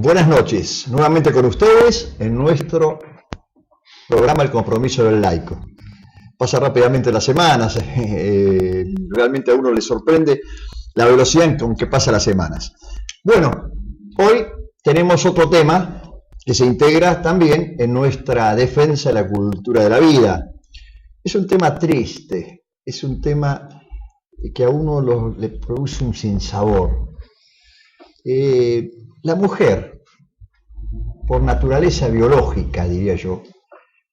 Buenas noches, nuevamente con ustedes en nuestro programa El Compromiso del Laico. Pasa rápidamente las semanas, realmente a uno le sorprende la velocidad con que pasan las semanas. Bueno, hoy tenemos otro tema que se integra también en nuestra defensa de la cultura de la vida. Es un tema triste, es un tema que a uno le produce un sinsabor. La mujer, por naturaleza biológica, diría yo,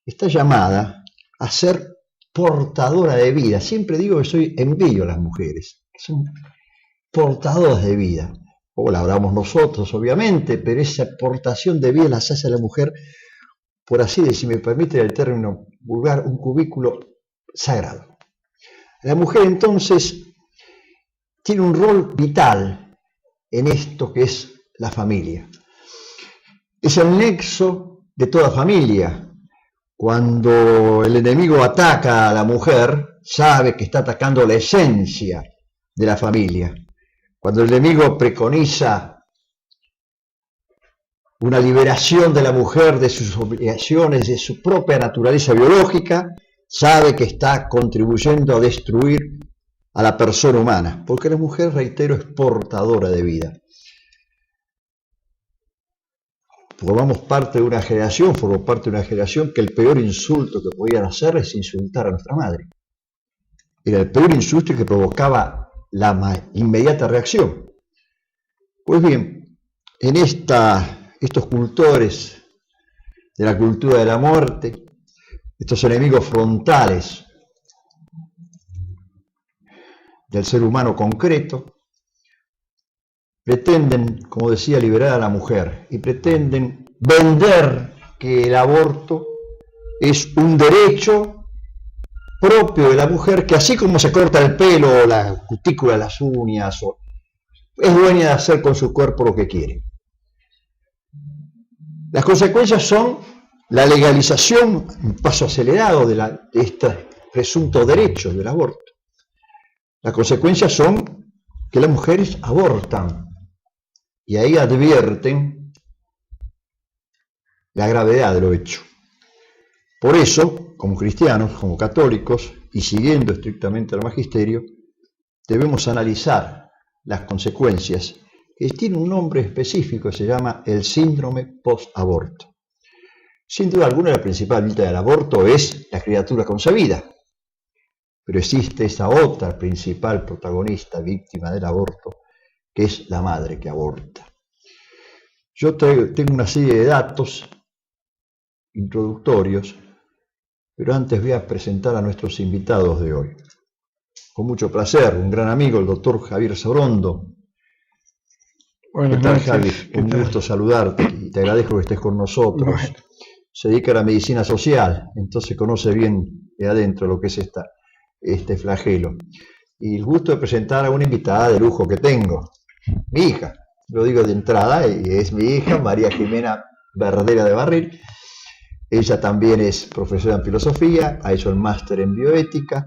está llamada a ser portadora de vida. Siempre digo que envidio a las mujeres, que son portadoras de vida. O la hablamos nosotros, obviamente, pero esa portación de vida las hace a la mujer, por así decir, si me permite el término vulgar, un cubículo sagrado. La mujer entonces tiene un rol vital en esto que es la familia. Es el nexo de toda familia. Cuando el enemigo ataca a la mujer, sabe que está atacando la esencia de la familia. Cuando el enemigo preconiza una liberación de la mujer de sus obligaciones, de su propia naturaleza biológica, sabe que está contribuyendo a destruir a la persona humana, porque la mujer, reitero, es portadora de vida. Formamos parte de una generación, que el peor insulto que podían hacer es insultar a nuestra madre. Era el peor insulto que provocaba la inmediata reacción. Pues bien, en estos cultores de la cultura de la muerte, estos enemigos frontales del ser humano concreto, pretenden, como decía, liberar a la mujer y pretenden vender que el aborto es un derecho propio de la mujer, que así como se corta el pelo o la cutícula, las uñas, es dueña de hacer con su cuerpo lo que quiere. Las consecuencias son la legalización, un paso acelerado de este presunto derecho del aborto. Las consecuencias son que las mujeres abortan. Y ahí advierten la gravedad de lo hecho. Por eso, como cristianos, como católicos, y siguiendo estrictamente el magisterio, debemos analizar las consecuencias, que tiene un nombre específico, se llama el síndrome post-aborto. Sin duda alguna, la principal víctima del aborto es la criatura concebida, pero existe esa otra principal protagonista víctima del aborto, que es la madre que aborta. Yo tengo una serie de datos introductorios, pero antes voy a presentar a nuestros invitados de hoy. Con mucho placer, un gran amigo, el doctor Javier Sorondo. Buenas ¿Qué tal, noches? Javi? Un gusto saludarte y te agradezco que estés con nosotros. Bueno. Se dedica a la medicina social, entonces conoce bien de adentro lo que es este flagelo. Y el gusto de presentar a una invitada de lujo que tengo, mi hija. Lo digo de entrada, y es mi hija, María Jimena Verdera de Barril. Ella también es profesora en filosofía, ha hecho el máster en bioética,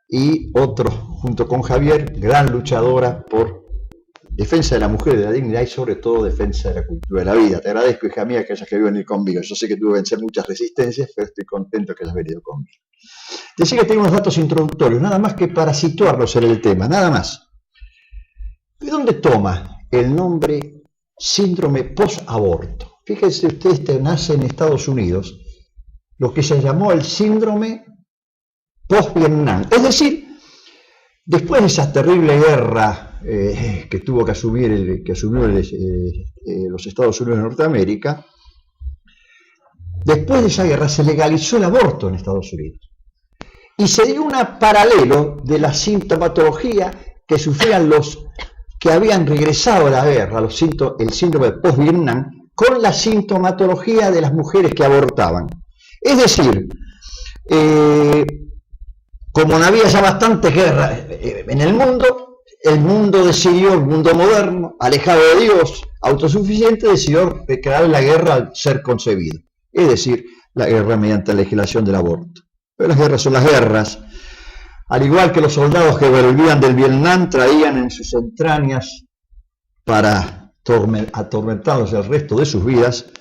y otro, junto con Javier, gran luchadora por defensa de la mujer, de la dignidad y sobre todo defensa de la cultura de la vida. Te agradezco, hija mía, que hayas querido venir conmigo. Yo sé que tuve que vencer muchas resistencias, pero estoy contento que hayas venido conmigo. Decía que tengo unos datos introductorios, nada más que para situarlos en el tema, nada más. ¿De dónde toma el nombre síndrome post-aborto? Fíjense ustedes, este nace en Estados Unidos, lo que se llamó el síndrome post-Vietnam. Es decir, después de esa terrible guerra que tuvo que asumió los Estados Unidos de Norteamérica, después de esa guerra se legalizó el aborto en Estados Unidos. Y se dio un paralelo de la sintomatología que sufrían los que habían regresado a la guerra, el síndrome de post-Vietnam, con la sintomatología de las mujeres que abortaban. Es decir, como no había ya bastantes guerras en el mundo decidió, el mundo moderno, alejado de Dios, autosuficiente, decidió declarar la guerra al ser concebido. Es decir, la guerra mediante la legislación del aborto. Pero las guerras son las guerras. Al igual que los soldados que volvían del Vietnam traían en sus entrañas para atormentados el resto de sus vidas.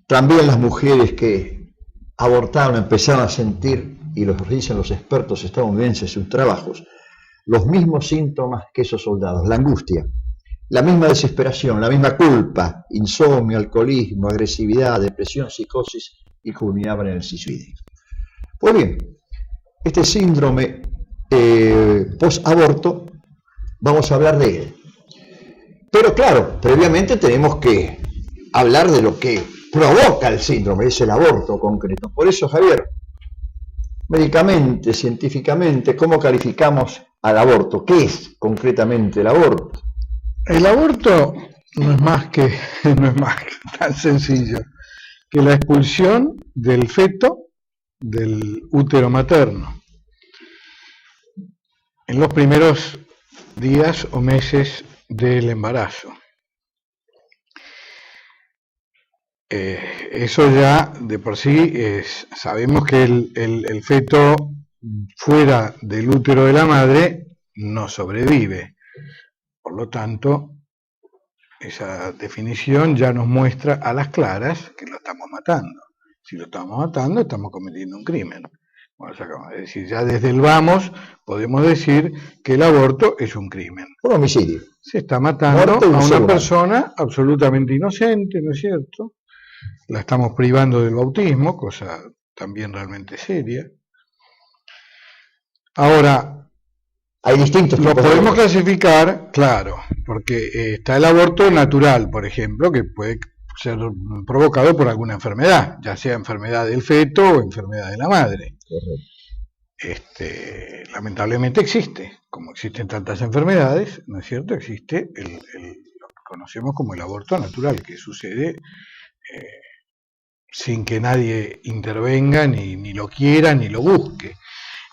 También las mujeres que abortaron empezaron a sentir, y lo dicen los expertos estadounidenses en sus trabajos, los mismos síntomas que esos soldados, la angustia, la misma desesperación, la misma culpa, insomnio, alcoholismo, agresividad, depresión, psicosis, y culminaban en el suicidio. Pues bien, este síndrome post-aborto, vamos a hablar de él. Pero claro, previamente tenemos que hablar de lo que provoca el síndrome, es el aborto concreto. Por eso, Javier, médicamente, científicamente, ¿cómo calificamos al aborto? ¿Qué es concretamente el aborto? El aborto no es más que tan sencillo que la expulsión del feto del útero materno en los primeros días o meses del embarazo. Eso ya de por sí sabemos que el feto fuera del útero de la madre no sobrevive. Por lo tanto, esa definición ya nos muestra a las claras que lo estamos matando. Si lo estamos matando, estamos cometiendo un crimen. Bueno, es decir, ya desde el vamos podemos decir que el aborto es un crimen. Un homicidio. Se está matando a una persona absolutamente inocente, ¿no es cierto? La estamos privando del bautismo, cosa también realmente seria. Ahora, hay distintos lo tipos podemos clasificar, claro, porque está el aborto natural, por ejemplo, que puede ser provocado por alguna enfermedad, ya sea enfermedad del feto o enfermedad de la madre. Correcto. Lamentablemente existe, como existen tantas enfermedades, ¿no es cierto? Existe lo que conocemos como el aborto natural, que sucede sin que nadie intervenga, ni lo quiera, ni lo busque.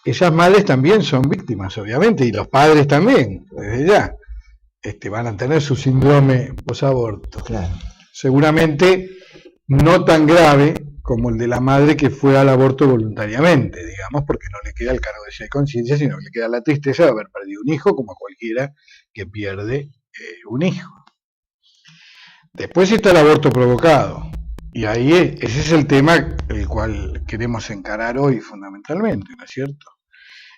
Esas madres también son víctimas, obviamente, y los padres también, desde ya. Van a tener su síndrome posaborto. Claro. Seguramente no tan grave como el de la madre que fue al aborto voluntariamente, digamos, porque no le queda el cargo de conciencia, sino que le queda la tristeza de haber perdido un hijo, como cualquiera que pierde un hijo. Después está el aborto provocado, y ahí ese es el tema el cual queremos encarar hoy fundamentalmente, ¿no es cierto?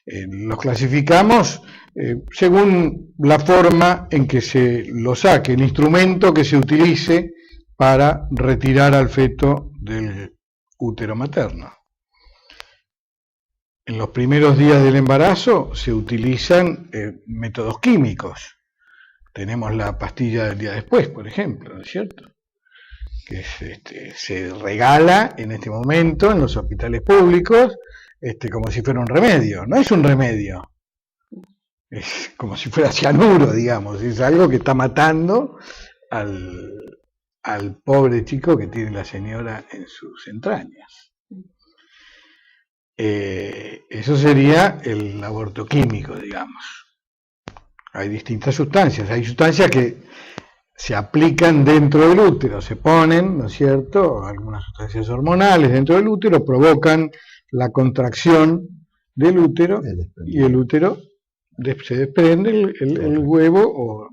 Los clasificamos según la forma en que se lo saque, el instrumento que se utilice para retirar al feto del útero materno. En los primeros días del embarazo se utilizan métodos químicos. Tenemos la pastilla del día después, por ejemplo, ¿no es cierto? Que se regala en este momento en los hospitales públicos como si fuera un remedio. No es un remedio, es como si fuera cianuro, digamos, es algo que está matando al pobre chico que tiene la señora en sus entrañas. Eso sería el aborto químico, digamos. Hay distintas sustancias, hay sustancias que se aplican dentro del útero, se ponen, ¿no es cierto?, algunas sustancias hormonales dentro del útero, provocan la contracción del útero y el útero se desprende el huevo, o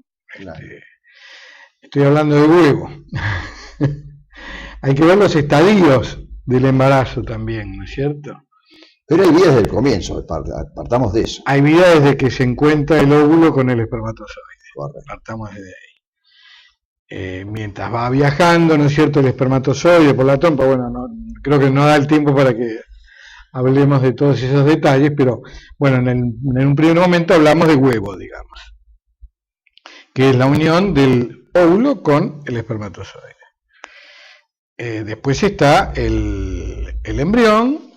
estoy hablando de huevo. Hay que ver los estadios del embarazo también, ¿no es cierto? Pero hay vida desde el comienzo, partamos de eso. Hay vida desde que se encuentra el óvulo con el espermatozoide. Correcto. Partamos desde ahí. Mientras va viajando, ¿no es cierto?, el espermatozoide por la trompa, bueno, creo que no da el tiempo para que hablemos de todos esos detalles, pero bueno, en un primer momento hablamos de huevo, digamos, que es la unión del óvulo con el espermatozoide. Después está el embrión,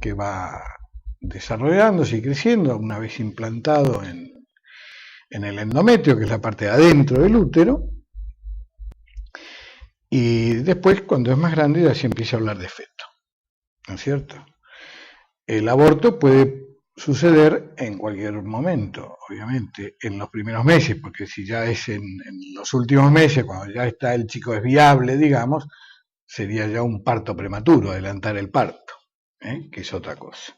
que va desarrollándose y creciendo una vez implantado en el endometrio, que es la parte de adentro del útero, y después, cuando es más grande, ya se empieza a hablar de feto, ¿no es cierto? El aborto puede suceder en cualquier momento, obviamente, en los primeros meses, porque si ya es en los últimos meses, cuando ya está el chico es viable, digamos, sería ya un parto prematuro, adelantar el parto, que es otra cosa.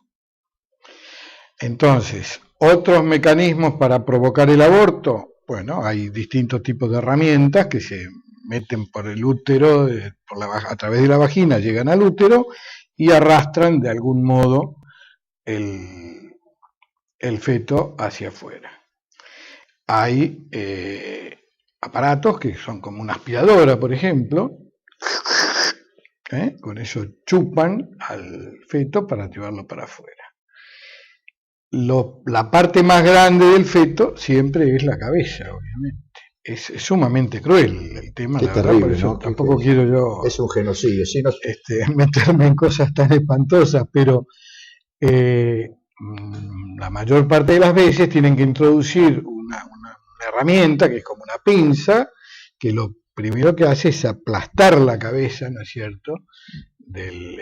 Entonces, otros mecanismos para provocar el aborto, bueno, hay distintos tipos de herramientas que se meten por el útero, a través de la vagina, llegan al útero y arrastran de algún modo el feto hacia afuera. Hay aparatos que son como una aspiradora, por ejemplo, con eso chupan al feto para llevarlo para afuera. La parte más grande del feto siempre es la cabeza, obviamente. Es sumamente cruel el tema, Qué la terrible, verdad, por eso ¿no? tampoco quiero yo es un genocidio, sí, no... meterme en cosas tan espantosas, pero la mayor parte de las veces tienen que introducir una herramienta que es como una pinza, que lo primero que hace es aplastar la cabeza, ¿no es cierto?, del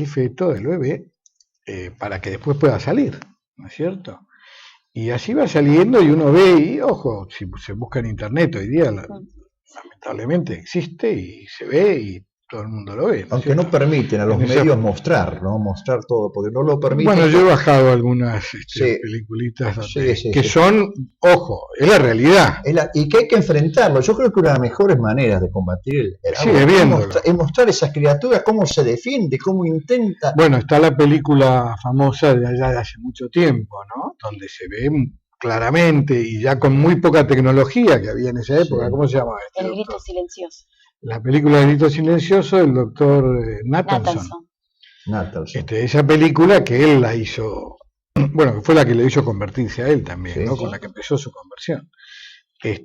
feto, del bebé, para que después pueda salir, ¿no es cierto? Y así va saliendo y uno ve, y ojo, si se busca en internet hoy día, lamentablemente existe y se ve y todo el mundo lo ve, ¿no? Aunque no permiten a los medios mostrar, ¿no? Mostrar todo, porque no lo permiten. Bueno, yo he bajado algunas peliculitas donde, que sí. son, ojo, es la realidad. Y que hay que enfrentarlo. Yo creo que una de las mejores maneras de combatir el aborto es mostrar a esas criaturas cómo se defiende, cómo intenta. Bueno, está la película famosa de allá de hace mucho tiempo, ¿no? Donde se ve claramente y ya con muy poca tecnología que había en esa época. Sí. ¿Cómo se llama? El grito silencioso. La película El grito silencioso del doctor Nathanson. Esa película que él la hizo, bueno, que fue la que le hizo convertirse a él también, sí, ¿no? Con la que empezó su conversión.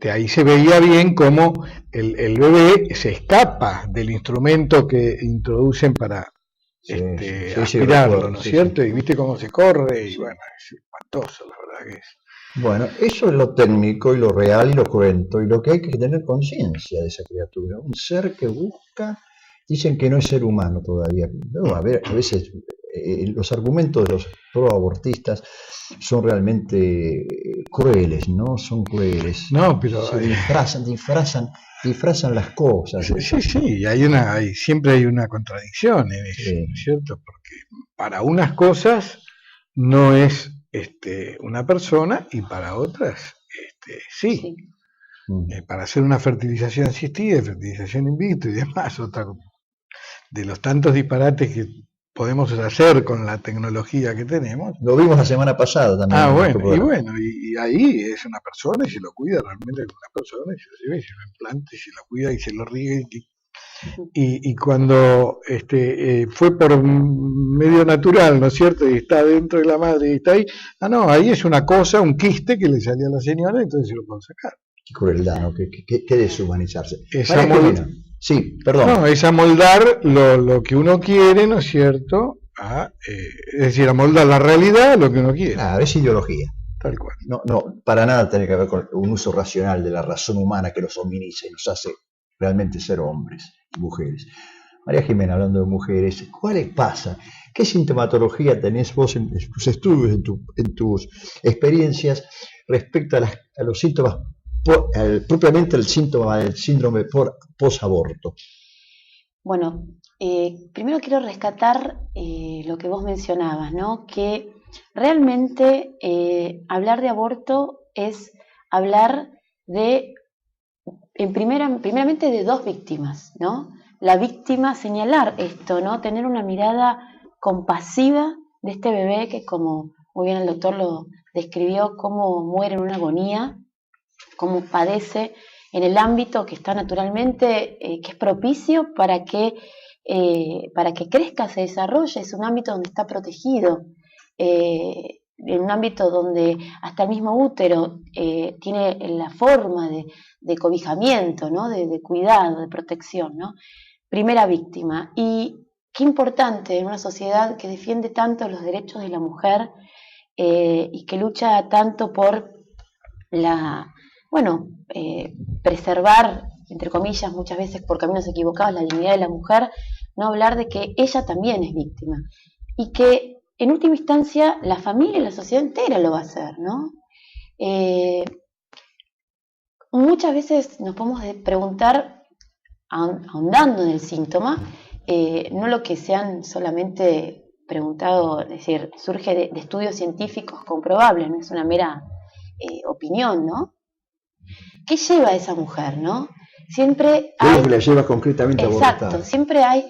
Ahí se veía bien cómo el bebé se escapa del instrumento que introducen para aspirarlo, ¿no es cierto? Y viste cómo se corre, y bueno, es espantoso, la verdad que es. Bueno, eso es lo técnico y lo real y lo cruento, y lo que hay que tener conciencia de esa criatura, un ser que busca, dicen que no es ser humano todavía, no, a veces los argumentos de los proabortistas son realmente crueles, ¿no? Son crueles. No, pero se disfrazan las cosas. Sí, siempre hay una contradicción en eso, ¿no es cierto? Porque para unas cosas no es una persona y para otras sí. Para hacer una fertilización asistida, fertilización in vitro y demás, otra de los tantos disparates que podemos hacer con la tecnología que tenemos. Lo vimos la semana pasada también. Y ahí es una persona y se lo cuida realmente como una persona, y se lo lleva y se lo implanta y se lo cuida y se lo riega y cuando fue por medio natural, ¿no es cierto? Y está dentro de la madre y está ahí, ahí es una cosa, un quiste que le salió a la señora, entonces se lo pueden sacar. Qué crueldad, ¿no? Qué deshumanizarse. Sí, perdón. No, es amoldar lo que uno quiere, ¿no es cierto? Es decir, amoldar la realidad a lo que uno quiere. Claro, es ideología. Tal cual. No, para nada tiene que ver con un uso racional de la razón humana que nos hominiza y nos hace realmente ser hombres y mujeres. María Jimena, hablando de mujeres, ¿cuáles pasa? ¿Qué sintomatología tenés vos en tus estudios, en tus experiencias respecto a los síntomas, propiamente el síntoma del síndrome posaborto? Bueno, primero quiero rescatar lo que vos mencionabas, ¿no? Que realmente hablar de aborto es hablar primeramente de dos víctimas, ¿no? La víctima, señalar esto, ¿no? Tener una mirada compasiva de este bebé que, como muy bien el doctor lo describió, cómo muere en una agonía, cómo padece en el ámbito que está naturalmente, que es propicio para que crezca, se desarrolle, es un ámbito donde está protegido, en un ámbito donde hasta el mismo útero tiene la forma de cobijamiento, ¿no? de cuidado, de protección, ¿no? Primera víctima. Y qué importante en una sociedad que defiende tanto los derechos de la mujer y que lucha tanto por preservar, entre comillas, muchas veces por caminos equivocados, la dignidad de la mujer, no hablar de que ella también es víctima. Y que en última instancia la familia y la sociedad entera lo va a hacer, ¿no? Muchas veces nos podemos preguntar, ahondando en el síntoma, no lo que se han solamente preguntado, es decir, surge de estudios científicos comprobables, no es una mera opinión, ¿no? ¿qué lleva a esa mujer, no? Siempre ¿Qué es hay... lo que la lleva concretamente a Exacto, abortar? siempre hay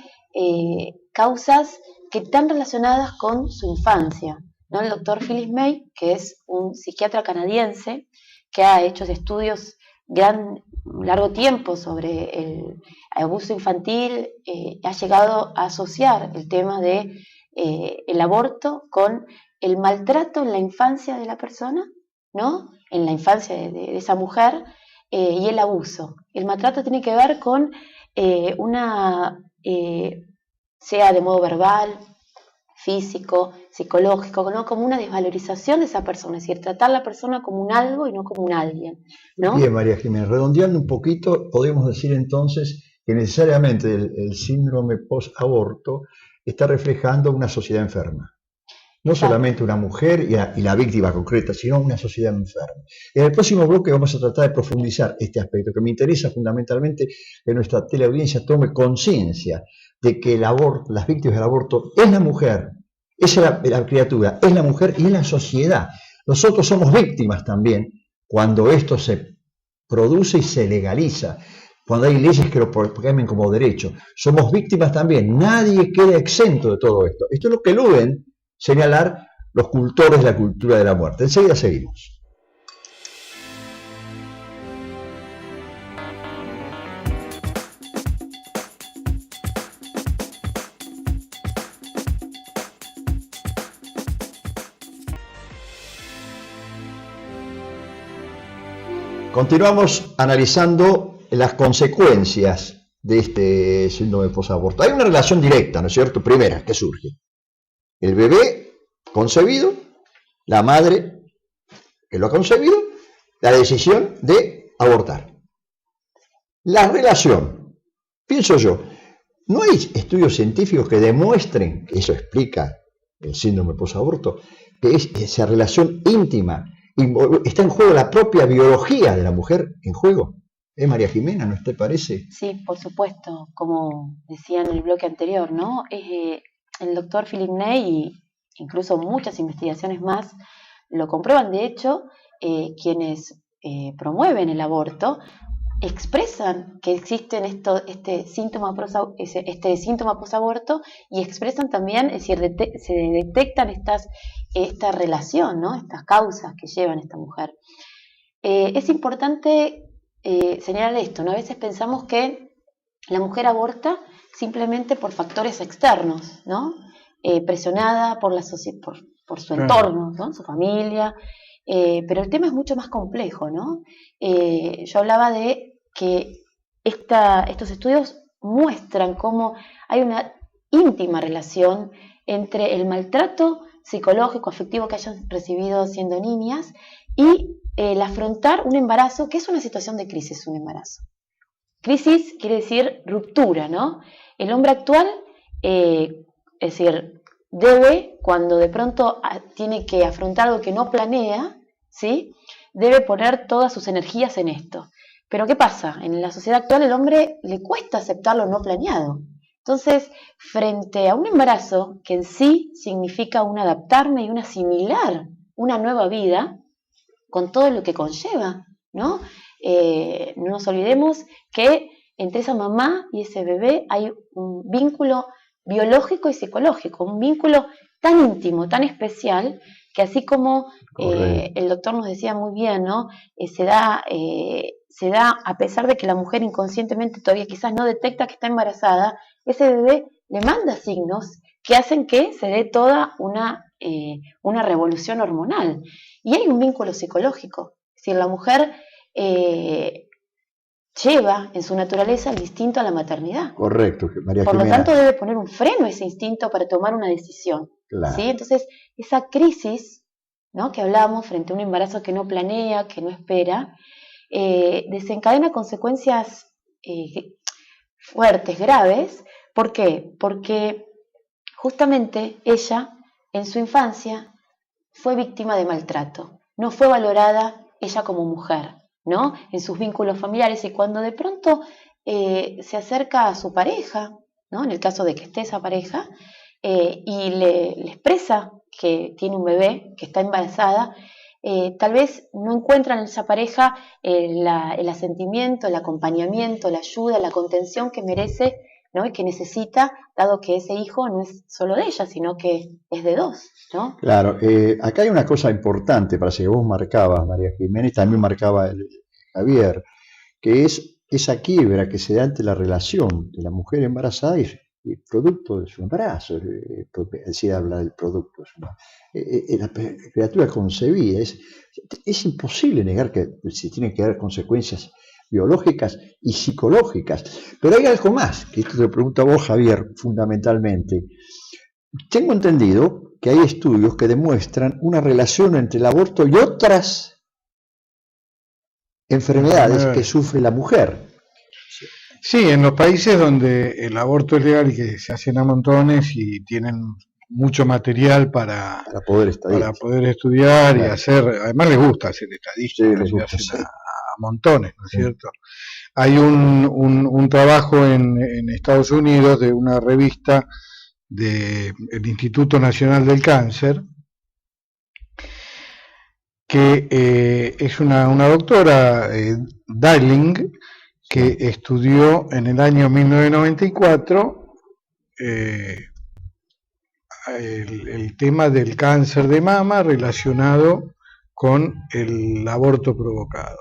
causas que están relacionadas con su infancia, ¿no? El doctor Phyllis May, que es un psiquiatra canadiense que ha hecho estudios largo tiempo sobre el abuso infantil, ha llegado a asociar el tema de el aborto con el maltrato en la infancia de la persona, ¿no? En la infancia de esa mujer, y el abuso. El maltrato tiene que ver con sea de modo verbal, físico, psicológico, ¿no? Como una desvalorización de esa persona, es decir, tratar a la persona como un algo y no como un alguien, ¿no? Bien, María Jiménez, redondeando un poquito, podemos decir entonces que necesariamente el síndrome post-aborto está reflejando una sociedad enferma. No Exacto. Solamente una mujer y la víctima concreta, sino una sociedad enferma. En el próximo bloque vamos a tratar de profundizar este aspecto, que me interesa fundamentalmente que nuestra teleaudiencia tome conciencia de que las víctimas del aborto es la mujer, es la criatura, es la mujer y es la sociedad. Nosotros somos víctimas también cuando esto se produce y se legaliza, cuando hay leyes que lo proclamen como derecho. Somos víctimas también, nadie queda exento de todo esto. Esto es lo que eluden señalar los cultores de la cultura de la muerte. Enseguida seguimos. Continuamos analizando las consecuencias de este síndrome posaborto. Hay una relación directa, ¿no es cierto? Primera, que surge. El bebé concebido, la madre que lo ha concebido, la decisión de abortar. La relación, pienso yo, no hay estudios científicos que demuestren, que eso explica el síndrome posaborto, que es esa relación íntima, está en juego la propia biología de la mujer en juego. María Jimena, ¿no te parece? Sí, por supuesto, como decía en el bloque anterior, ¿no? El doctor Philip Ney y incluso muchas investigaciones más lo comprueban. De hecho, quienes promueven el aborto expresan que existen este síntoma posaborto y expresan también, es decir, se detectan esta relación, ¿no? Estas causas que llevan a esta mujer. Es importante señalar esto, ¿no? A veces pensamos que la mujer aborta simplemente por factores externos, ¿no? Presionada por su entorno, ¿no? Su familia, pero el tema es mucho más complejo, ¿no? Yo hablaba de que estos estudios muestran cómo hay una íntima relación entre el maltrato psicológico, afectivo que hayan recibido siendo niñas y el afrontar un embarazo, que es una situación de crisis, un embarazo. Crisis quiere decir ruptura, ¿no? El hombre actual, es decir, debe, cuando de pronto tiene que afrontar algo que no planea, ¿sí? Debe poner todas sus energías en esto. Pero ¿qué pasa? En la sociedad actual el hombre le cuesta aceptar lo no planeado. Entonces, frente a un embarazo que en sí significa un adaptarme y un asimilar una nueva vida, con todo lo que conlleva, ¿no? No nos olvidemos que entre esa mamá y ese bebé hay un vínculo biológico y psicológico, un vínculo tan íntimo, tan especial, que así como el doctor nos decía muy bien, ¿no? Se da a pesar de que la mujer inconscientemente todavía quizás no detecta que está embarazada, ese bebé le manda signos que hacen que se dé toda una revolución hormonal. Y hay un vínculo psicológico, es decir, la mujer lleva en su naturaleza el instinto a la maternidad. Correcto, María Jimena. Por lo tanto, debe poner un freno a ese instinto para tomar una decisión. Claro. ¿Sí? Entonces, esa crisis, ¿no?, que hablamos frente a un embarazo que no planea, que no espera, desencadena consecuencias fuertes, graves. ¿Por qué? Porque justamente ella, en su infancia, fue víctima de maltrato. No fue valorada ella como mujer, ¿no?, en sus vínculos familiares, y cuando de pronto se acerca a su pareja, ¿no?, en el caso de que esté esa pareja, y le expresa que tiene un bebé, que está embarazada, tal vez no encuentran en esa pareja el asentimiento, el acompañamiento, la ayuda, la contención que merece, ¿no? Y que necesita, dado que ese hijo no es solo de ella, sino que es de dos, ¿no? Claro, acá hay una cosa importante, parece que vos marcabas, María Jiménez, también marcaba Javier, que es esa quiebra que se da ante la relación de la mujer embarazada y el producto de su embarazo, decir, habla del producto, la criatura concebida. Es imposible negar que se tienen que dar consecuencias biológicas y psicológicas, pero hay algo más, que esto te lo pregunto a vos, Javier, fundamentalmente. Tengo entendido que hay estudios que demuestran una relación entre el aborto y otras enfermedades que sufre la mujer. Sí, en los países donde el aborto es legal y que se hacen a montones y tienen mucho material para poder estudiar, claro, y hacer, además les gusta hacer estadísticas, sí, hacen a montones, ¿no es cierto? Hay un trabajo en Estados Unidos de una revista del Instituto Nacional del Cáncer, que es una doctora, Darling, que estudió en el año 1994 el tema del cáncer de mama relacionado con el aborto provocado.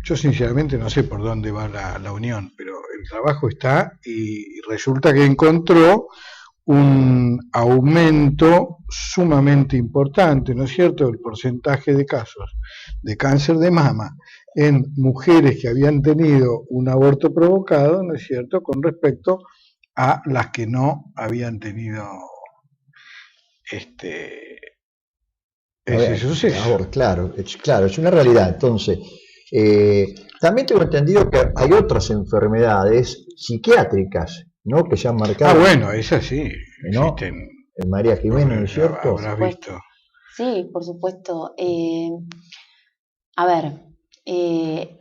Yo sinceramente no sé por dónde va la unión, pero el trabajo está y resulta que encontró un aumento sumamente importante, ¿no es cierto?, del porcentaje de casos de cáncer de mama en mujeres que habían tenido un aborto provocado, ¿no es cierto?, con respecto a las que no habían tenido ese suceso. Claro, es una realidad. Entonces, también tengo entendido que hay otras enfermedades psiquiátricas, ¿no?, que se han marcado. Ah, bueno, esas sí, ¿no? existen. María Jiménez, ¿no es cierto? Habrás visto. Sí, por supuesto. A ver,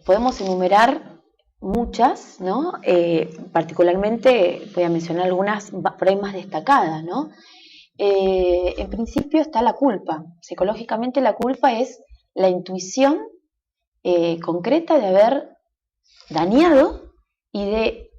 podemos enumerar muchas, ¿no? Particularmente voy a mencionar algunas por ahí más destacadas, ¿no? En principio está la culpa. Psicológicamente la culpa es la intuición concreta de haber dañado y de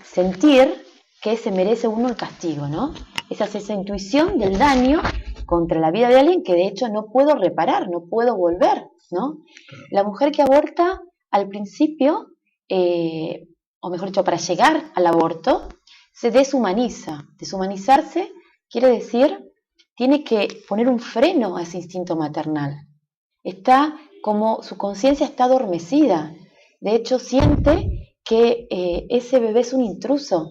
sentir que se merece uno el castigo, ¿no? Esa es esa intuición del daño contra la vida de alguien que de hecho no puedo reparar, no puedo volver, ¿no? La mujer que aborta al principio, o mejor dicho, para llegar al aborto, se deshumaniza. Deshumanizarse quiere decir, tiene que poner un freno a ese instinto maternal. Está como, su conciencia está adormecida. De hecho, siente que ese bebé es un intruso,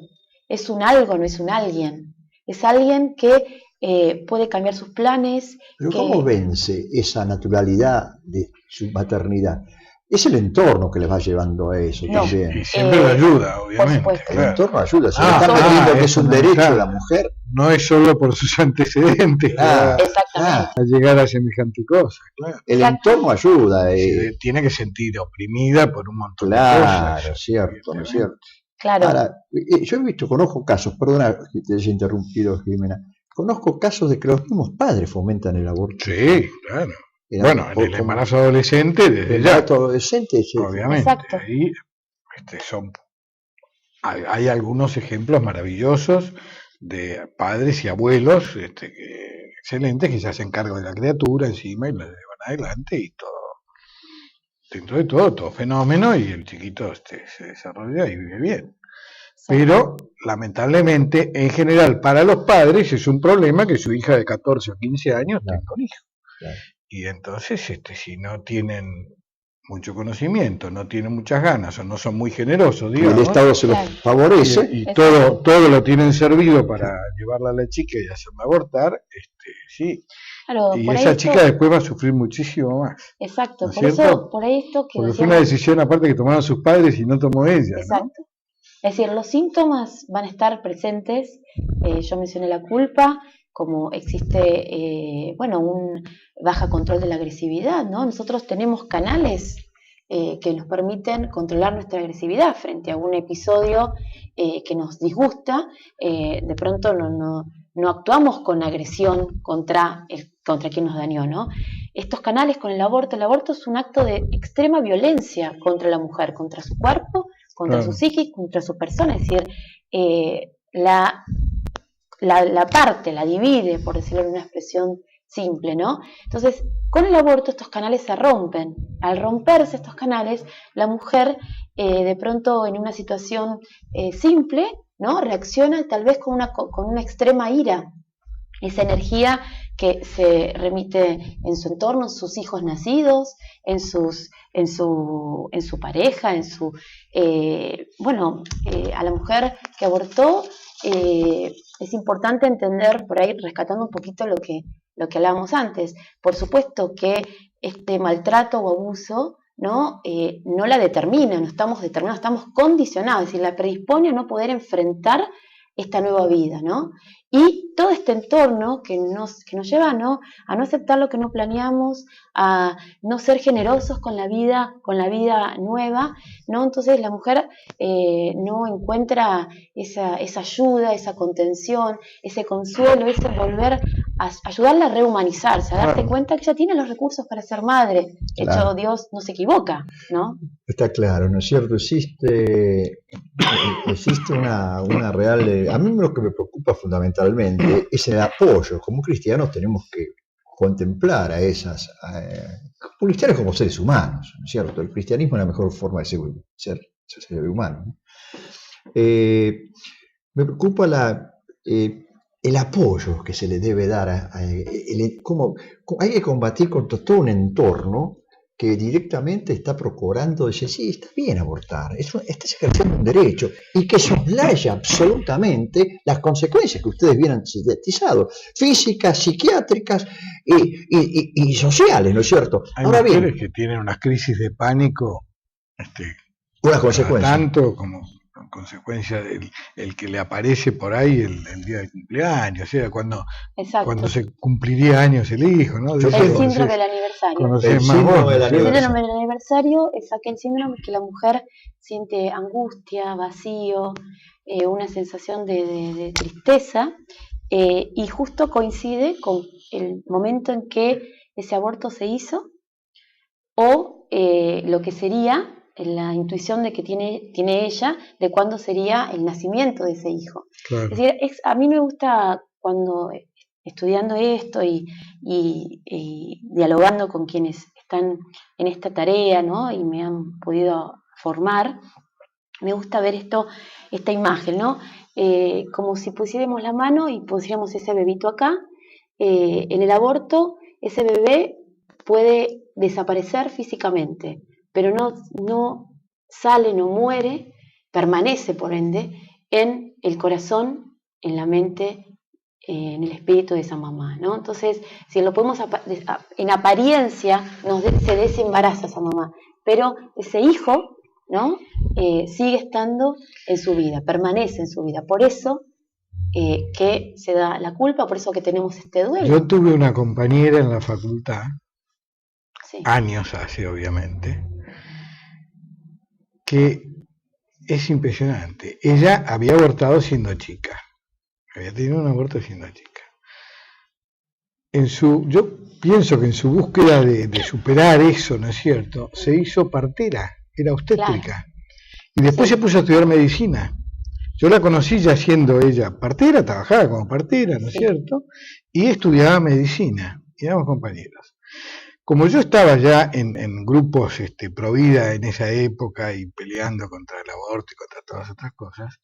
es un algo, no es un alguien. Es alguien que puede cambiar sus planes. Pero ¿cómo vence esa naturalidad de su maternidad? Es el entorno que les va llevando a eso también. Y siempre lo ayuda, obviamente. El entorno ayuda. Si están viendo que es un derecho de la mujer. No es solo por sus antecedentes a llegar a semejante cosa. Claro. El entorno ayuda. Tiene que sentir oprimida por un montón de cosas. Claro, cierto, cierto. Claro. Ahora, yo he visto, conozco casos, perdona que te haya interrumpido, Jimena, conozco casos de que los mismos padres fomentan el aborto. Sí, claro. Bueno, en el embarazo adolescente, desde ya. Adolescente, sí. Obviamente. Exacto. Ahí hay algunos ejemplos maravillosos de padres y abuelos excelentes que se hacen cargo de la criatura encima y la llevan adelante y todo. Dentro de todo fenómeno y el chiquito se desarrolla y vive bien. Pero, lamentablemente, en general, para los padres es un problema que su hija de 14 o 15 años tenga un hijo. Claro. Y entonces, si no tienen mucho conocimiento, no tienen muchas ganas o no son muy generosos, digamos, y el Estado se los favorece y todo lo tienen servido para llevarla a la chica y hacerla abortar, sí. Claro, y esa chica después va a sufrir muchísimo más. Exacto, ¿no es por cierto? eso, por ahí esto que porque fue una decisión aparte que tomaron sus padres y no tomó ella. Exacto. ¿No? Es decir, los síntomas van a estar presentes. Yo mencioné la culpa, como existe, un baja control de la agresividad, ¿no? Nosotros tenemos canales que nos permiten controlar nuestra agresividad frente a un episodio que nos disgusta. De pronto no actuamos con agresión contra quien nos dañó, ¿no? Estos canales con el aborto es un acto de extrema violencia contra la mujer, contra su cuerpo, contra su psique, contra su persona. Es decir, la parte la divide, por decirlo en una expresión simple, ¿no? Entonces, con el aborto estos canales se rompen. Al romperse estos canales, la mujer, de pronto en una situación simple, ¿no? Reacciona tal vez con una extrema ira. Esa energía que se remite en su entorno, en sus hijos nacidos, en su pareja, a la mujer que abortó, es importante entender, por ahí rescatando un poquito lo que hablábamos antes. Por supuesto que este maltrato o abuso no la determina, no estamos determinados, estamos condicionados, es decir, la predispone a no poder enfrentar esta nueva vida, ¿no? Y todo este entorno que nos lleva, ¿no?, a no aceptar lo que no planeamos, a no ser generosos con la vida nueva, ¿no? Entonces la mujer no encuentra esa ayuda, esa contención, ese consuelo, ese volver a ayudarla a rehumanizarse, a darse cuenta que ella tiene los recursos para ser madre. De hecho, Dios no se equivoca, ¿no? Está claro, ¿no es cierto? Existe una real... A mí lo que me preocupa fundamentalmente es el apoyo. Como cristianos tenemos que contemplar a esas... cristianos como seres humanos, ¿no es cierto? El cristianismo es la mejor forma de ser humano, ¿no? Me preocupa el apoyo que se le debe dar cómo hay que combatir contra todo un entorno que directamente está procurando decir, sí, está bien abortar, estás ejerciendo un derecho, y que soslaya absolutamente las consecuencias que ustedes vienen sintetizado, físicas, psiquiátricas y sociales, ¿no es cierto? Hay Ahora mujeres bien, que tienen unas crisis de pánico, una consecuencia. tanto como consecuencia del que le aparece por ahí el día del cumpleaños, o sea, cuando se cumpliría años el hijo, ¿no? El síndrome del aniversario. El síndrome del aniversario es aquel síndrome que la mujer siente angustia, vacío, una sensación de tristeza, y justo coincide con el momento en que ese aborto se hizo, o lo que sería la intuición de que tiene ella de cuándo sería el nacimiento de ese hijo. Claro. Es decir, a mí me gusta cuando estudiando esto y dialogando con quienes están en esta tarea, ¿no?, y me han podido formar, me gusta ver esta imagen, ¿no? Como si pusiéramos la mano y pusiéramos ese bebito acá. En el aborto, ese bebé puede desaparecer físicamente, pero no sale, no muere, permanece por ende en el corazón, en la mente, en el espíritu de esa mamá, ¿no? Entonces, si lo podemos, en apariencia se desembaraza esa mamá, pero ese hijo, ¿no?, sigue estando en su vida, permanece en su vida. Por eso que se da la culpa, por eso que tenemos este duelo. Yo tuve una compañera en la facultad, sí, años hace obviamente, que es impresionante. Ella había abortado siendo chica, había tenido un aborto siendo chica. Yo pienso que en su búsqueda de superar eso, ¿no es cierto?, se hizo partera, era obstétrica, claro, y después se puso a estudiar medicina. Yo la conocí ya siendo ella partera, trabajaba como partera, ¿no es cierto?, y estudiaba medicina, y éramos compañeros. Como yo estaba ya en grupos pro vida en esa época y peleando contra el aborto y contra todas otras cosas,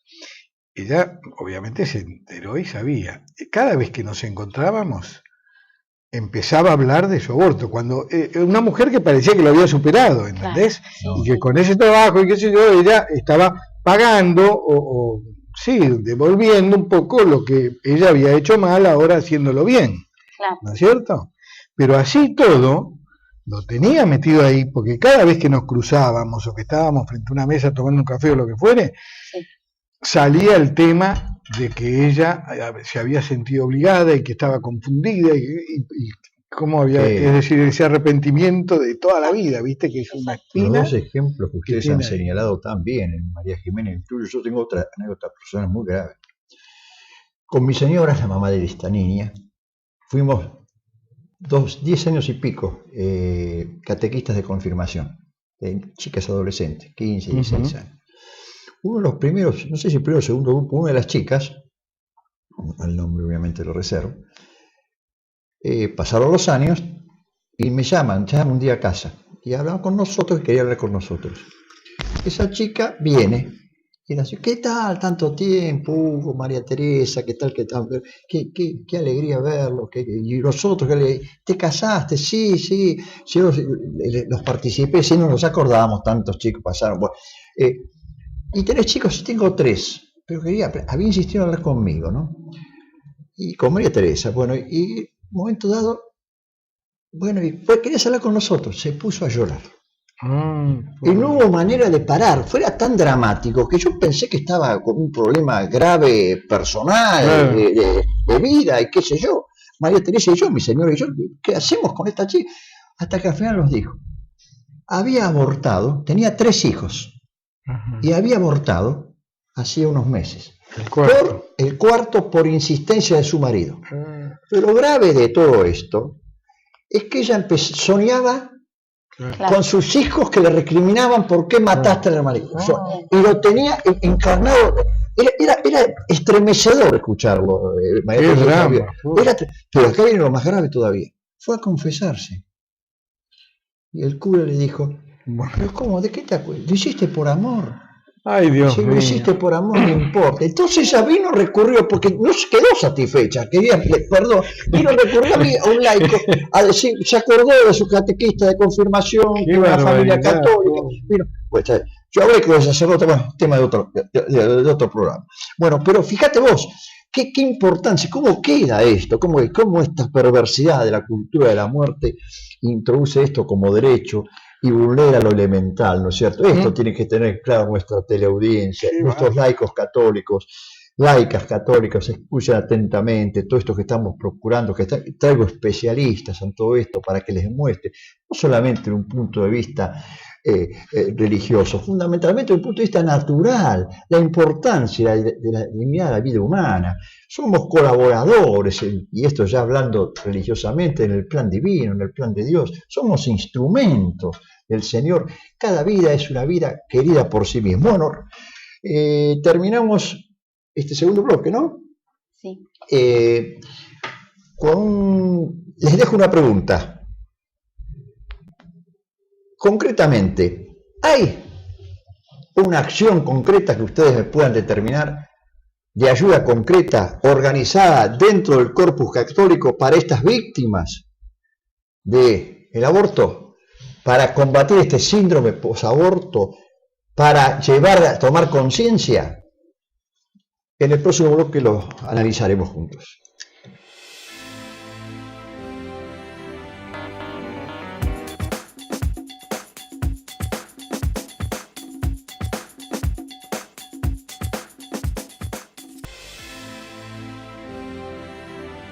ella obviamente se enteró y sabía. Cada vez que nos encontrábamos, empezaba a hablar de su aborto, cuando una mujer que parecía que lo había superado, ¿entendés? Claro, y que con ese trabajo y qué sé yo, ella estaba pagando sí, devolviendo un poco lo que ella había hecho mal, ahora haciéndolo bien, claro, ¿no es cierto? Pero así todo, lo tenía metido ahí, porque cada vez que nos cruzábamos o que estábamos frente a una mesa tomando un café o lo que fuere, salía el tema de que ella se había sentido obligada y que estaba confundida y cómo había, es decir, ese arrepentimiento de toda la vida, viste, que es una espina. Los dos ejemplos que ustedes han señalado tan bien, en María Jiménez y el tuyo, yo tengo otra anécdota personal muy grave. Con mi señora, la mamá de esta niña, fuimos 10 años y pico catequistas de confirmación, de chicas adolescentes, 15, 16 años. Uno de los primeros, no sé si primero o segundo grupo, una de las chicas, el nombre obviamente lo reservo, pasaron los años y me llaman un día a casa y hablan con nosotros y quería hablar con nosotros. Esa chica viene y dice, ¿qué tal? Tanto tiempo, Hugo, María Teresa, ¿qué tal? Qué alegría verlo. Y nosotros, ¿te casaste? Sí, yo los participé, sí, no nos acordábamos, tantos chicos pasaron. Bueno, y tenés chicos, tengo 3, pero había insistido en hablar conmigo, ¿no? Y con María Teresa, bueno, y en un momento dado, bueno, y pues querías hablar con nosotros, se puso a llorar. Y no hubo manera de parar, fuera tan dramático que yo pensé que estaba con un problema grave personal, de vida y qué sé yo. María Teresa y yo, mi señora y yo, ¿qué hacemos con esta chica? Hasta que al final nos dijo, había abortado, tenía 3 hijos, y había abortado hacía unos meses. El cuarto por insistencia de su marido. Pero lo grave de todo esto es que ella soñaba con sus hijos que le recriminaban por qué mataste al marido. Y lo tenía encarnado. Era estremecedor escucharlo. Pero acá viene lo más grave todavía. Fue a confesarse. Y el cura le dijo, ¿pero cómo? ¿De qué te acuerdas? Lo hiciste por amor. Ay, Dios mío. Si lo hiciste por amor, no importa. Entonces ella vino, recurrió, porque no se quedó satisfecha, vino, recurrió a un laico a decir, se acordó de su catequista de confirmación, de una familia católica. Vino, pues, yo hablé con el sacerdote, bueno, tema de otro programa. Bueno, pero fíjate vos, qué importancia, cómo queda esto, cómo esta perversidad de la cultura de la muerte introduce esto como derecho y vulnera lo elemental, ¿no es cierto? Esto tiene que tener claro nuestra teleaudiencia, nuestros laicos católicos, laicas católicas, escuchen atentamente todo esto que estamos procurando, traigo especialistas en todo esto para que les muestre, no solamente de un punto de vista religioso, fundamentalmente desde un punto de vista natural, la importancia de la dignidad de la vida humana. Somos colaboradores, y esto ya hablando religiosamente, en el plan divino, en el plan de Dios, somos instrumentos del Señor. Cada vida es una vida querida por sí misma. Bueno, terminamos este segundo bloque, ¿no? Sí. Les dejo una pregunta. Concretamente, ¿hay una acción concreta que ustedes me puedan determinar de ayuda concreta organizada dentro del corpus católico para estas víctimas del aborto, para combatir este síndrome posaborto, para llevar a tomar conciencia? En el próximo bloque lo analizaremos juntos.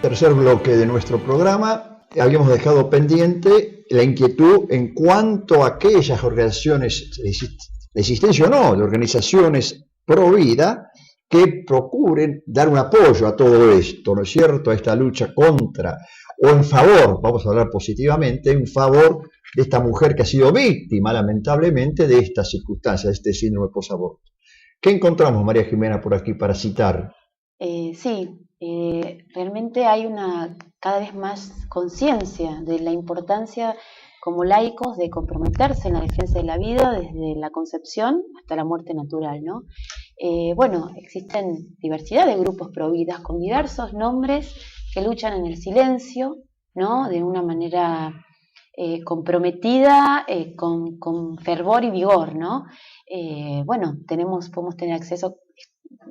Tercer bloque de nuestro programa, habíamos dejado pendiente la inquietud en cuanto a aquellas organizaciones, de existencia o no, de organizaciones pro vida, que procuren dar un apoyo a todo esto, ¿no es cierto?, a esta lucha contra o en favor, vamos a hablar positivamente, en favor de esta mujer que ha sido víctima, lamentablemente, de estas circunstancias, de este síndrome posaborto. ¿Qué encontramos, María Jimena, por aquí para citar? Realmente hay cada vez más conciencia de la importancia como laicos de comprometerse en la defensa de la vida desde la concepción hasta la muerte natural, ¿no? Existen diversidad de grupos providas con diversos nombres que luchan en el silencio, ¿no? De una manera comprometida, con fervor y vigor, ¿no? Podemos tener acceso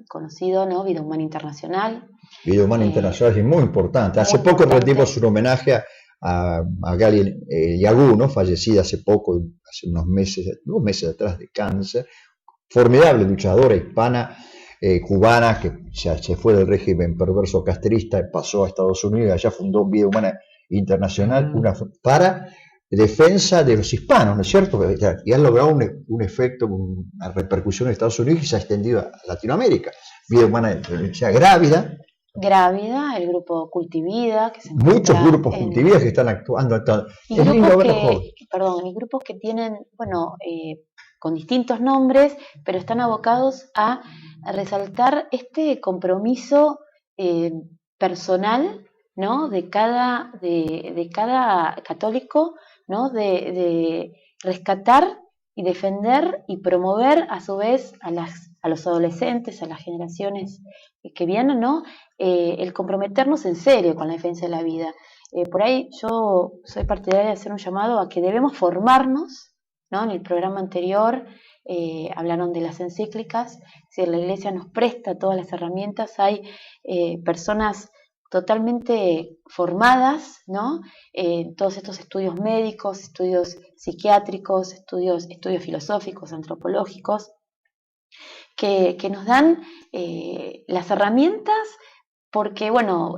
conocido, ¿no? Vida Humana Internacional. Vida Humana Internacional es muy importante. Hace poco rendimos un homenaje a Gali Yagú, ¿no? Fallecida hace poco, hace unos meses, 2 meses atrás, de cáncer. Formidable luchadora hispana, cubana, que se fue del régimen perverso castrista, pasó a Estados Unidos, allá fundó Vida Humana Internacional, para defensa de los hispanos, ¿no es cierto? Y han logrado un efecto, una repercusión en Estados Unidos y se ha extendido a Latinoamérica. Vida Humana, grávida, Grávida, el grupo Cultivida, que se Muchos encuentra grupos Cultividas que están actuando. y Es lindo grupos ver los jóvenes. y grupos que tienen, bueno, con distintos nombres, pero están abocados a resaltar este compromiso personal, ¿no? de cada católico, ¿no? de rescatar y defender y promover a su vez a los adolescentes, a las generaciones que vienen, ¿no? El comprometernos en serio con la defensa de la vida. Por ahí yo soy partidaria de hacer un llamado a que debemos formarnos, ¿no? En el programa anterior hablaron de las encíclicas, si la Iglesia nos presta todas las herramientas, hay personas totalmente formadas, ¿no? Todos estos estudios médicos, estudios psiquiátricos, estudios filosóficos, antropológicos, que nos dan las herramientas porque, bueno,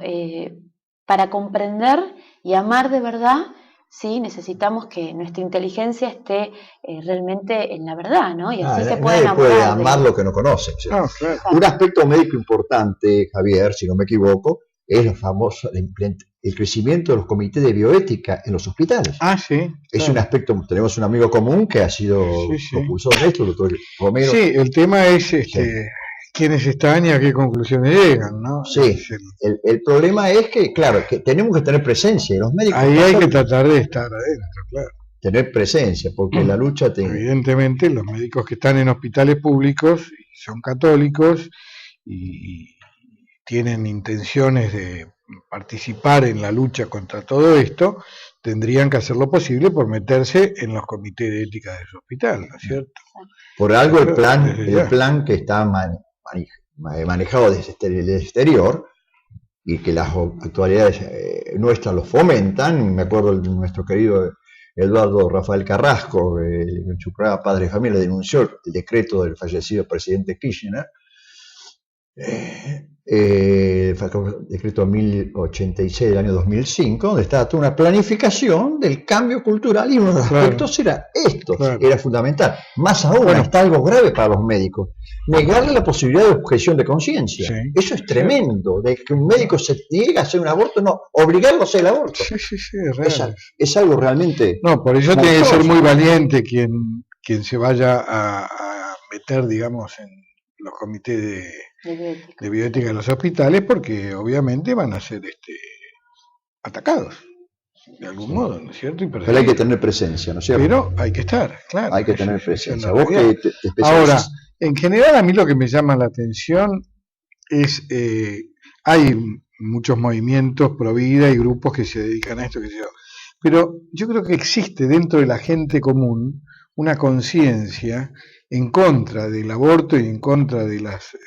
para comprender y amar de verdad, sí, necesitamos que nuestra inteligencia esté realmente en la verdad, ¿no? Y así se puede Nadie puede enamorar amar lo que no conoce. No, claro. Un aspecto médico importante, Javier, si no me equivoco, es el famoso el crecimiento de los comités de bioética en los hospitales. Ah, sí. Es claro. un aspecto, tenemos un amigo común que ha sido propulsor de esto, el doctor Romero. Sí, el tema es quiénes están y a qué conclusiones llegan, ¿no? Sí, el problema es que, claro, que tenemos que tener presencia, y los médicos... Ahí hay que tratar de estar adentro, claro. Tener presencia, porque la lucha... Evidentemente, los médicos que están en hospitales públicos son católicos y tienen intenciones de participar en la lucha contra todo esto, tendrían que hacer lo posible por meterse en los comités de ética de su hospital, ¿no es cierto? Por algo el plan que está manejado desde el exterior y que las autoridades nuestras lo fomentan. Me acuerdo de nuestro querido Eduardo Rafael Carrasco, en su programa Padre de Familia, denunció el decreto del fallecido presidente Kirchner, el decreto 1086 del año 2005, donde estaba toda una planificación del cambio cultural y uno de los aspectos era esto, era fundamental. Más aún, está algo grave para los médicos, negarle la posibilidad de objeción de conciencia. Eso es tremendo, de que un médico se niegue a hacer un aborto, no, obligarlo a hacer el aborto. Es algo realmente... No, por eso tiene que ser muy valiente quien se vaya a meter, digamos, en los comités de bioética en los hospitales, porque obviamente van a ser atacados de algún modo, ¿no es cierto? Pero hay que tener presencia, ¿no es cierto? Pero hay que estar, claro. Hay que tener presencia. ¿Vos que te ahora, en general a mí lo que me llama la atención es, hay muchos movimientos pro vida y grupos que se dedican a esto, que sé yo, pero yo creo que existe dentro de la gente común una conciencia en contra del aborto y en contra de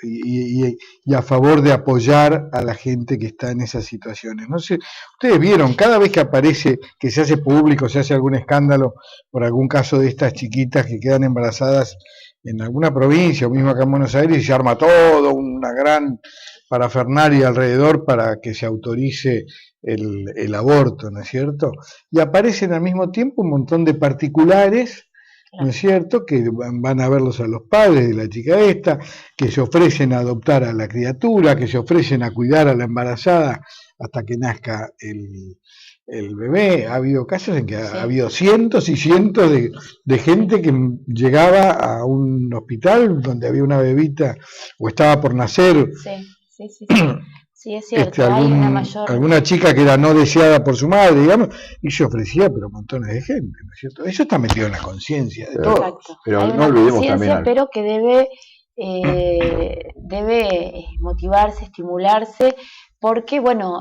y a favor de apoyar a la gente que está en esas situaciones. No sé, ustedes vieron, cada vez que aparece, que se hace público, se hace algún escándalo por algún caso de estas chiquitas que quedan embarazadas en alguna provincia o mismo acá en Buenos Aires, y se arma todo, una gran parafernalia alrededor para que se autorice el aborto, ¿no es cierto? Y aparecen al mismo tiempo un montón de particulares, ¿no es cierto?, que van a verlos a los padres de la chica esta, que se ofrecen a adoptar a la criatura, que se ofrecen a cuidar a la embarazada hasta que nazca el bebé. Ha habido casos en que ha habido cientos y cientos de gente que llegaba a un hospital donde había una bebita o estaba por nacer. Sí, es cierto, hay una mayor... Alguna chica que era no deseada por su madre, digamos, y se ofrecía, pero montones de gente, ¿no es cierto? Eso está metido en la conciencia de todos. Exacto. Pero hay no una olvidemos también pero que debe motivarse, estimularse, porque, bueno,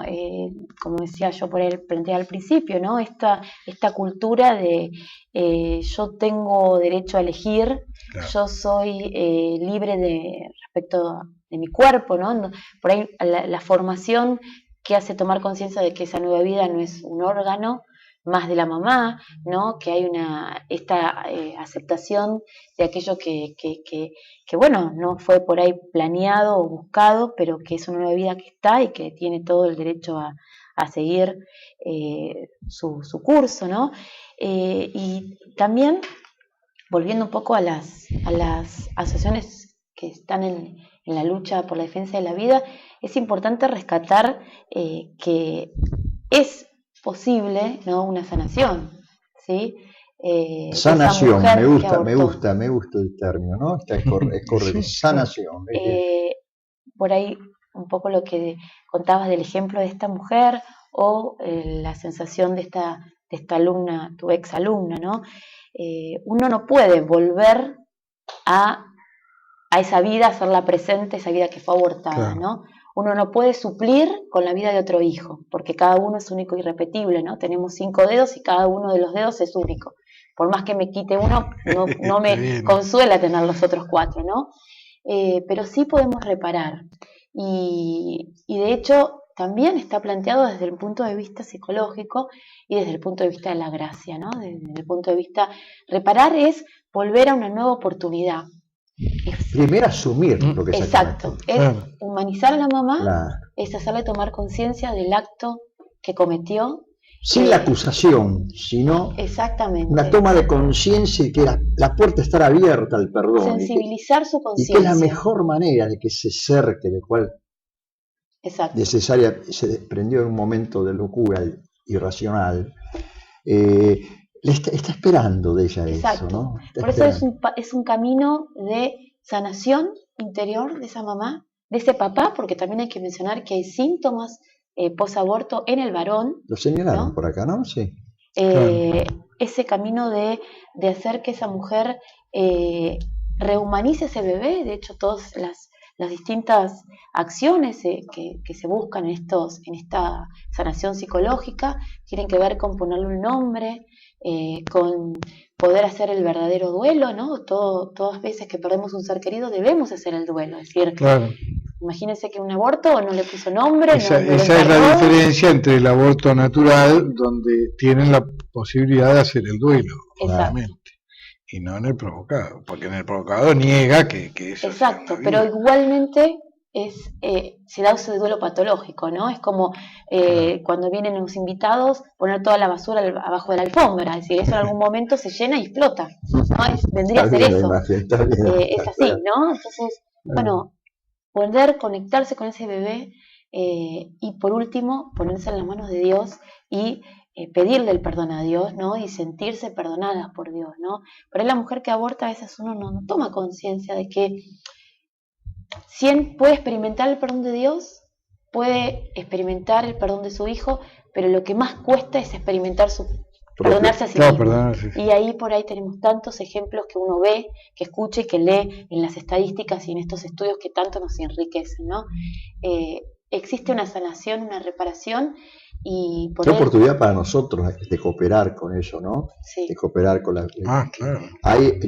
como decía yo por él, planteé al principio, ¿no? Esta cultura de yo tengo derecho a elegir, yo soy libre respecto de mi cuerpo, ¿no? Por ahí la formación que hace tomar conciencia de que esa nueva vida no es un órgano más de la mamá, ¿no? Que hay esta aceptación de aquello que bueno, no fue por ahí planeado o buscado, pero que es una nueva vida que está y que tiene todo el derecho a seguir su curso, ¿no? Y también, volviendo un poco a las asociaciones que están en en la lucha por la defensa de la vida, es importante rescatar que es posible, ¿no?, una sanación, ¿sí? Sanación, me gusta el término, ¿no? Es correcto, sanación. Por ahí un poco lo que contabas del ejemplo de esta mujer o la sensación de esta alumna, tu ex alumna, ¿no? Uno no puede volver a esa vida, hacerla presente, esa vida que fue abortada, claro, ¿no? Uno no puede suplir con la vida de otro hijo, porque cada uno es único y irrepetible, ¿no? Tenemos 5 dedos y cada uno de los dedos es único. Por más que me quite uno, no me consuela tener los otros 4, ¿no? Pero sí podemos reparar. Y de hecho también está planteado desde el punto de vista psicológico y desde el punto de vista de la gracia, ¿no? Desde el punto de vista, reparar es volver a una nueva oportunidad. Primero asumir lo que se exacto, es humanizar a la mamá, es hacerle tomar conciencia del acto que cometió. Sin la acusación, sino exactamente, una toma de conciencia y que la puerta estará abierta al perdón. Sensibilizar su conciencia. Y que es la mejor manera de que ese ser que del cual necesaria se desprendió en un momento de locura irracional, está esperando de ella eso, ¿no? Por eso es un camino de sanación interior de esa mamá, de ese papá, porque también hay que mencionar que hay síntomas posaborto en el varón. Lo señalaron, ¿no?, por acá, ¿no? Sí. Ese camino de hacer que esa mujer rehumanice ese bebé. De hecho, todas las distintas acciones que se buscan en esta sanación psicológica tienen que ver con ponerle un nombre, con poder hacer el verdadero duelo, ¿no? Todas veces que perdemos un ser querido debemos hacer el duelo, es decir, imagínense que un aborto no le puso nombre. Esa es la diferencia entre el aborto natural, donde tienen la posibilidad de hacer el duelo, claramente, y no en el provocado, porque en el provocado niega que eso. Exacto, pero igualmente se da ese duelo patológico, ¿no? Es como cuando vienen los invitados, poner toda la basura abajo de la alfombra, es decir, eso en algún momento se llena y explota, ¿no? Vendría a ser eso. Es así, ¿no? Entonces, bueno, poder conectarse con ese bebé y por último ponerse en las manos de Dios y pedirle el perdón a Dios, ¿no? Y sentirse perdonadas por Dios, ¿no? Pero la mujer que aborta, a veces uno no toma conciencia de que puede experimentar el perdón de Dios, puede experimentar el perdón de su hijo, pero lo que más cuesta es experimentar perdonarse a sí mismo. Y ahí por ahí tenemos tantos ejemplos que uno ve, que escucha y que lee en las estadísticas y en estos estudios que tanto nos enriquecen, ¿no? Existe una sanación, una reparación y poder... Es oportunidad para nosotros de cooperar con eso, ¿no? Sí. De cooperar con la... claro.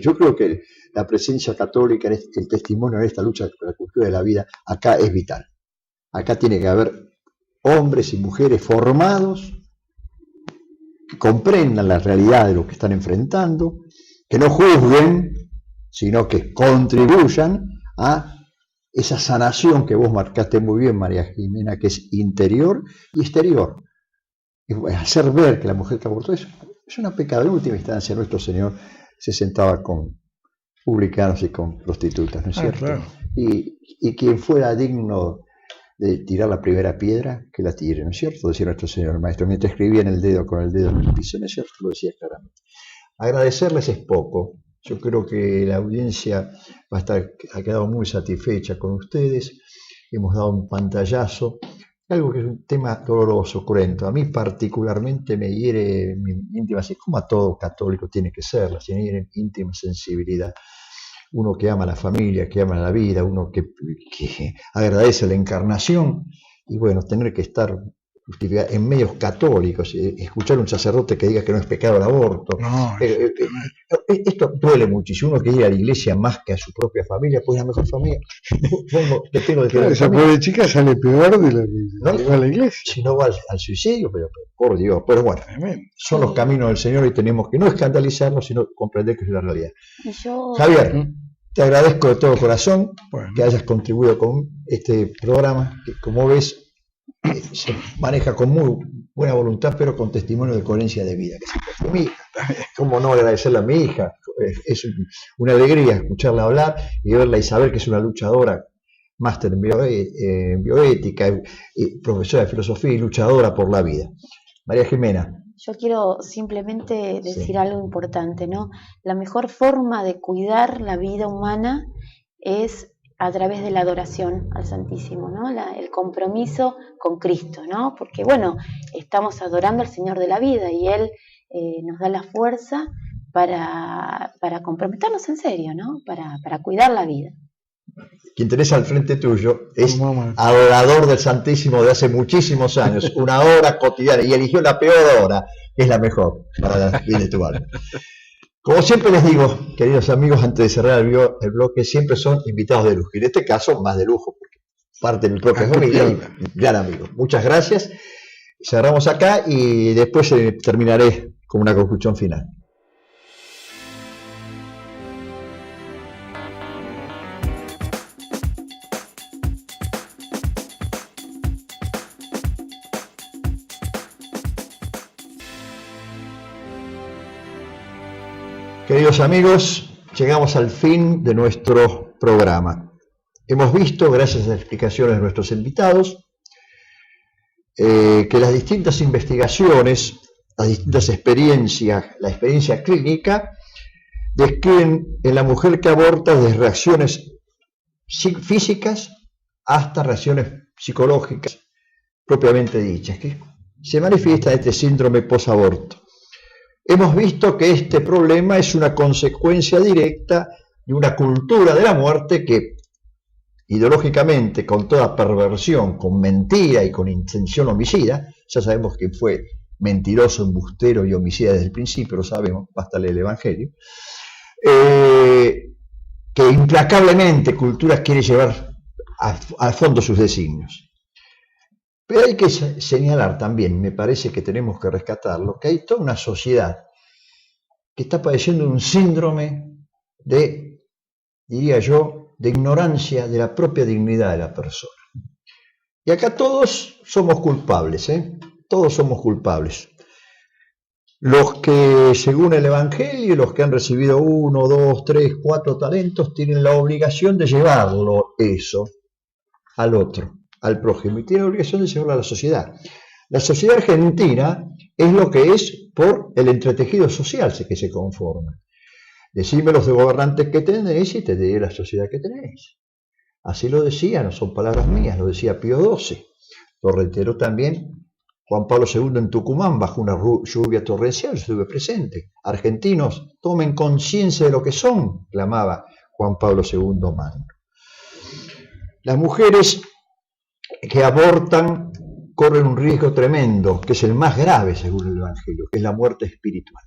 Yo creo que la presencia católica, el testimonio en esta lucha por la cultura de la vida, acá es vital. Acá tiene que haber hombres y mujeres formados que comprendan la realidad de lo que están enfrentando, que no juzguen, sino que contribuyan a esa sanación que vos marcaste muy bien, María Jimena, que es interior y exterior. Y hacer ver que la mujer que abortó es una pecadora. En última instancia, nuestro Señor se sentaba con publicanos y con prostitutas, ¿no es cierto? Claro. Y quien fuera digno de tirar la primera piedra, que la tire, ¿no es cierto? Decía nuestro Señor el Maestro, mientras escribía con el dedo en el piso, ¿no es cierto? Lo decía claramente. Agradecerles es poco. Yo creo que la audiencia ha quedado muy satisfecha con ustedes. Hemos dado un pantallazo, algo que es un tema doloroso, cruento. A mí particularmente me hiere mi íntima, así como a todo católico tiene que ser, la hiere íntima sensibilidad. Uno que ama a la familia, que ama la vida, uno que agradece la encarnación, y bueno, tener que estar en medios católicos, escuchar a un sacerdote que diga que no es pecado el aborto. Esto duele muchísimo. Uno que ir a la iglesia más que a su propia familia, pues la mejor familia. Esa pobre chica sale peor de lo que va a la iglesia. Si no va al suicidio, pero por Dios. Pero bueno, son los caminos del Señor y tenemos que no escandalizarnos, sino comprender que es la realidad. Javier, te agradezco de todo corazón que hayas contribuido con este programa, que como ves se maneja con muy buena voluntad, pero con testimonio de coherencia de vida. Que mi hija, ¿cómo no agradecerle a mi hija? Es una alegría escucharla hablar y verla y saber que es una luchadora máster en bioética, profesora de filosofía y luchadora por la vida. María Jimena. Yo quiero simplemente decir Sí. algo importante, ¿no? La mejor forma de cuidar la vida humana es a través de la adoración al Santísimo, ¿no? El compromiso con Cristo, ¿no? Porque, bueno, estamos adorando al Señor de la vida y Él nos da la fuerza para comprometernos en serio, ¿no? Para cuidar la vida. Quien tenés al frente tuyo es Vamos. adorador del Santísimo de hace muchísimos años, una hora cotidiana, y eligió la peor hora, que es la mejor para el bien de tu alma. Como siempre les digo, queridos amigos, antes de cerrar el bloque, siempre son invitados de lujo, y en este caso más de lujo, porque parte de mi propia familia y gran amigo. Muchas gracias, cerramos acá y después terminaré con una conclusión final. Queridos amigos, llegamos al fin de nuestro programa. Hemos visto, gracias a las explicaciones de nuestros invitados, que las distintas investigaciones, las distintas experiencias, la experiencia clínica, describen en la mujer que aborta desde reacciones físicas hasta reacciones psicológicas propiamente dichas, que se manifiesta este síndrome posaborto. Hemos visto que este problema es una consecuencia directa de una cultura de la muerte que, ideológicamente, con toda perversión, con mentira y con intención homicida, ya sabemos que fue mentiroso, embustero y homicida desde el principio, lo sabemos, basta leer el Evangelio, que implacablemente culturas quiere llevar a fondo sus designios. Pero hay que señalar también, me parece que tenemos que rescatarlo, que hay toda una sociedad que está padeciendo un síndrome de, diría yo, de ignorancia de la propia dignidad de la persona. Y acá todos somos culpables, todos somos culpables. Los que, según el Evangelio, los que han recibido 1, 2, 3, 4 talentos, tienen la obligación de llevarlo eso al otro, al prójimo, y tiene la obligación de llevarlo a la sociedad. La sociedad argentina es lo que es por el entretejido social que se conforma. Decime los de gobernantes que tenéis y te diré la sociedad que tenéis. Así lo decía, no son palabras mías, lo decía Pío XII. Lo reiteró también Juan Pablo II en Tucumán, bajo una lluvia torrencial, yo estuve presente. Argentinos, tomen conciencia de lo que son, clamaba Juan Pablo II Magno. Las mujeres que abortan corren un riesgo tremendo, que es el más grave según el Evangelio, que es la muerte espiritual.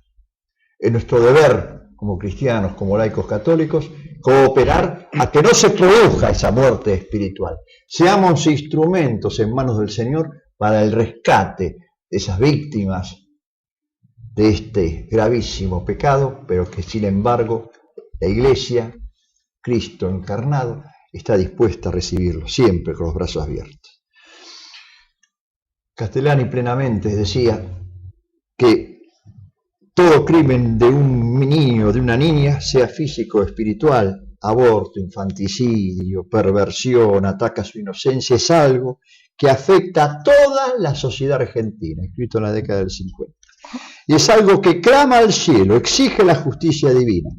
Es nuestro deber, como cristianos, como laicos católicos, cooperar a que no se produzca esa muerte espiritual. Seamos instrumentos en manos del Señor para el rescate de esas víctimas de este gravísimo pecado, pero que sin embargo la Iglesia, Cristo encarnado, está dispuesta a recibirlo, siempre con los brazos abiertos. Castellani plenamente decía que todo crimen de un niño, de una niña, sea físico o espiritual, aborto, infanticidio, perversión, ataque a su inocencia, es algo que afecta a toda la sociedad argentina, escrito en la década del 50. Y es algo que clama al cielo, exige la justicia divina.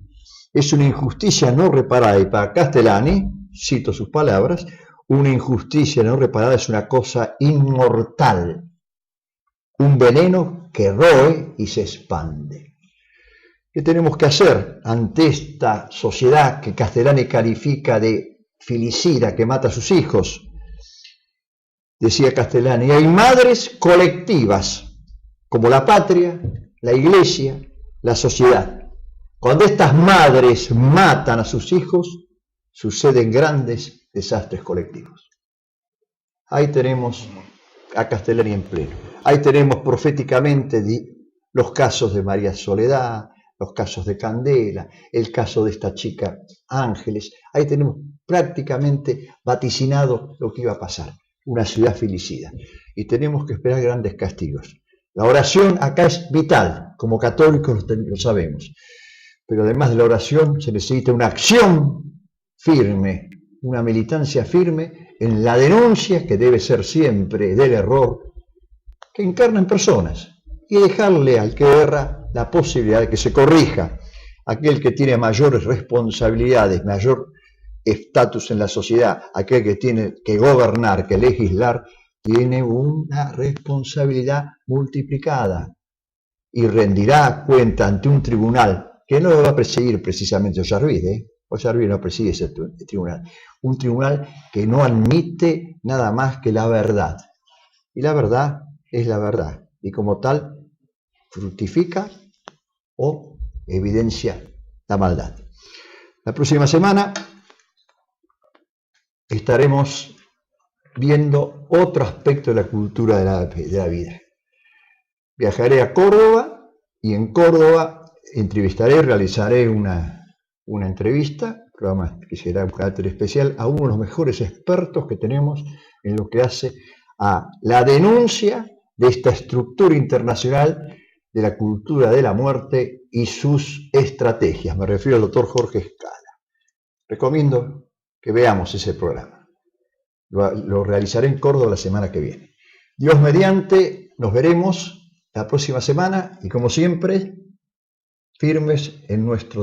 Es una injusticia no reparada, y para Castellani, cito sus palabras, una injusticia no reparada es una cosa inmortal, un veneno que roe y se expande. ¿Qué tenemos que hacer ante esta sociedad que Castellani califica de filicida, que mata a sus hijos? Decía Castellani, hay madres colectivas, como la patria, la iglesia, la sociedad. Cuando estas madres matan a sus hijos, suceden grandes desastres colectivos. Ahí tenemos a Castellani en pleno. Ahí tenemos proféticamente los casos de María Soledad, los casos de Candela, el caso de esta chica Ángeles. Ahí tenemos prácticamente vaticinado lo que iba a pasar, una ciudad filicida. Y tenemos que esperar grandes castigos. La oración acá es vital, como católicos lo sabemos. Pero además de la oración se necesita una acción firme una militancia firme en la denuncia, que debe ser siempre del error, que encarnan personas, y dejarle al que erra la posibilidad de que se corrija. Aquel que tiene mayores responsabilidades, mayor estatus en la sociedad, aquel que tiene que gobernar, que legislar, tiene una responsabilidad multiplicada y rendirá cuenta ante un tribunal que no lo va a presidir precisamente Ollarvide, Ollarvide no preside ese tribunal, un tribunal que no admite nada más que la verdad, y la verdad es la verdad, y como tal fructifica o evidencia la maldad. La próxima semana estaremos viendo otro aspecto de la cultura de la vida. Viajaré a Córdoba y en Córdoba entrevistaré, realizaré una entrevista, programa que será un carácter especial, a uno de los mejores expertos que tenemos en lo que hace a la denuncia de esta estructura internacional de la cultura de la muerte y sus estrategias. Me refiero al doctor Jorge Escala. Recomiendo que veamos ese programa. Lo realizaré en Córdoba la semana que viene. Dios mediante, nos veremos la próxima semana y como siempre, firmes en nuestro